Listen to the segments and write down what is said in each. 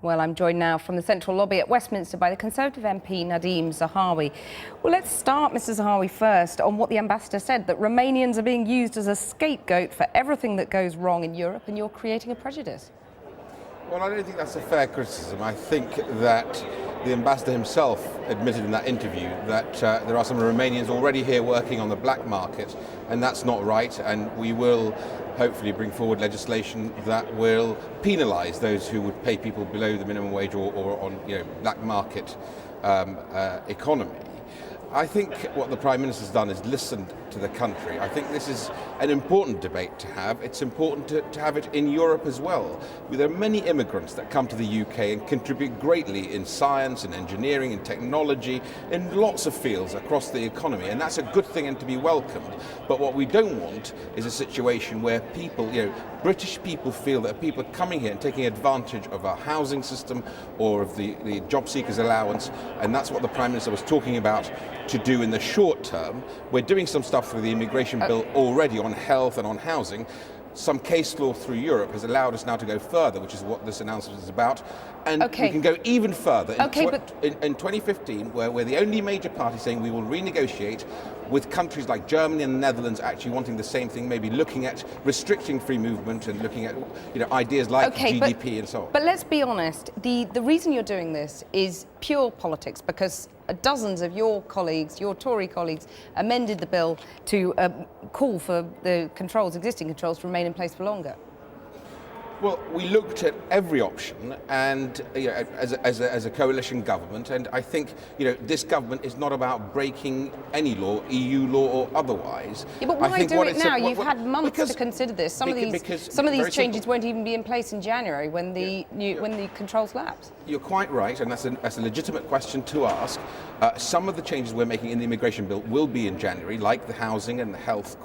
Well, I'm joined now from the Central Lobby at Westminster by the Conservative MP Nadhim Zahawi. Well, let's start, Mr Zahawi, first on what the ambassador said, that Romanians are being used as a scapegoat for everything that goes wrong in Europe, and you're creating a prejudice. Well, I don't think that's a fair criticism. I think that the ambassador himself admitted in that interview that there are some Romanians already here working on the black market, and that's not right, and we will hopefully bring forward legislation that will penalise those who would pay people below the minimum wage or on black market economy. I think what the Prime Minister's done is listened to the country. I think this is an important debate to have. It's important to have it in Europe as well. There are many immigrants that come to the UK and contribute greatly in science and engineering and technology in lots of fields across the economy, and that's a good thing and to be welcomed. But what we don't want is a situation where people, British people, feel that people are coming here and taking advantage of our housing system or of the job seekers allowance, and that's what the Prime Minister was talking about to do in the short term. We're doing some stuff through the immigration bill already on health and on housing. Some case law through Europe has allowed us now to go further, which is what this announcement is about. And we can go even further. In 2015, where we're the only major party saying we will renegotiate, with countries like Germany and the Netherlands actually wanting the same thing, maybe looking at restricting free movement and looking at ideas like GDP and so on. But let's be honest, the reason you're doing this is pure politics, because dozens of your colleagues, your Tory colleagues, amended the bill to call for the existing controls to remain in place for longer. Well, we looked at every option, and as a coalition government, and I think this government is not about breaking any law, EU law or otherwise. Yeah, but why do it now? You've had months to consider this. Some of these changes won't even be in place in January when the controls lapse. You're quite right, and that's a legitimate question to ask. Some of the changes we're making in the immigration bill will be in January, like the housing and the health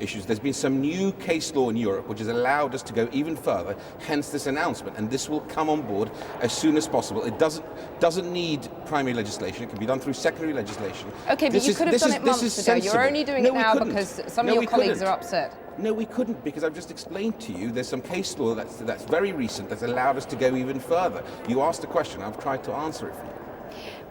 issues. There's been some new case law in Europe which has allowed us to go even further, hence this announcement, and this will come on board as soon as possible. It doesn't need primary legislation. It can be done through secondary legislation. Okay, but you could have done it months ago. You're only doing it now because some of your colleagues are upset. No, we couldn't, because I've just explained to you there's some case law that's very recent that's allowed us to go even further. You asked a question, I've tried to answer it for you.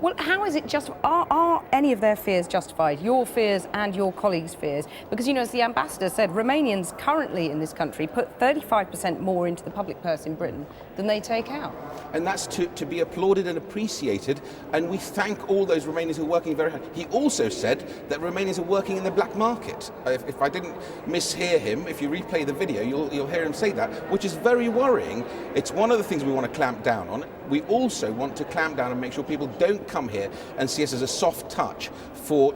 Well, how is it are any of their fears justified, your fears and your colleagues' fears? Because, as the ambassador said, Romanians currently in this country put 35% more into the public purse in Britain than they take out. And that's to be applauded and appreciated, and we thank all those Romanians who are working very hard. He also said that Romanians are working in the black market. If I didn't mishear him, if you replay the video, you'll hear him say that, which is very worrying. It's one of the things we want to clamp down on. We also want to clamp down and make sure people don't come here and see us as a soft touch for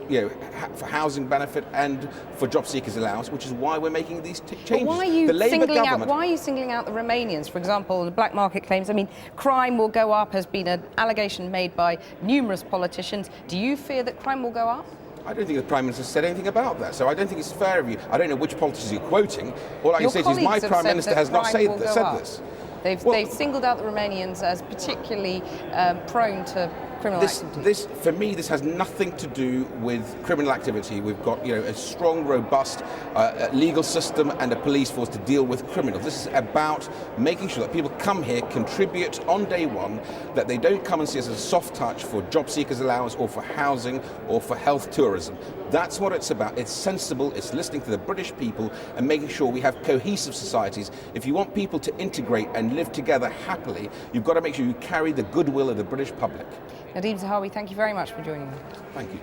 housing benefit and for job seekers allowance, which is why we're making these changes. But why are you singling out the Romanians? For example, the black market claims. I mean, crime will go up has been an allegation made by numerous politicians. Do you fear that crime will go up? I don't think the Prime Minister said anything about that, so I don't think it's fair of you. I don't know which politicians you're quoting. All I can say is my Prime Minister has not said this. They've singled out the Romanians as particularly prone to criminal activity. For me, this has nothing to do with criminal activity. We've got a strong, robust legal system and a police force to deal with criminals. This is about making sure that people come here, contribute on day one, that they don't come and see us as a soft touch for job seekers allowance or for housing or for health tourism. That's what it's about. It's sensible, it's listening to the British people and making sure we have cohesive societies. If you want people to integrate and live together happily, you've got to make sure you carry the goodwill of the British public. Nadhim Zahawi, thank you very much for joining me. Thank you.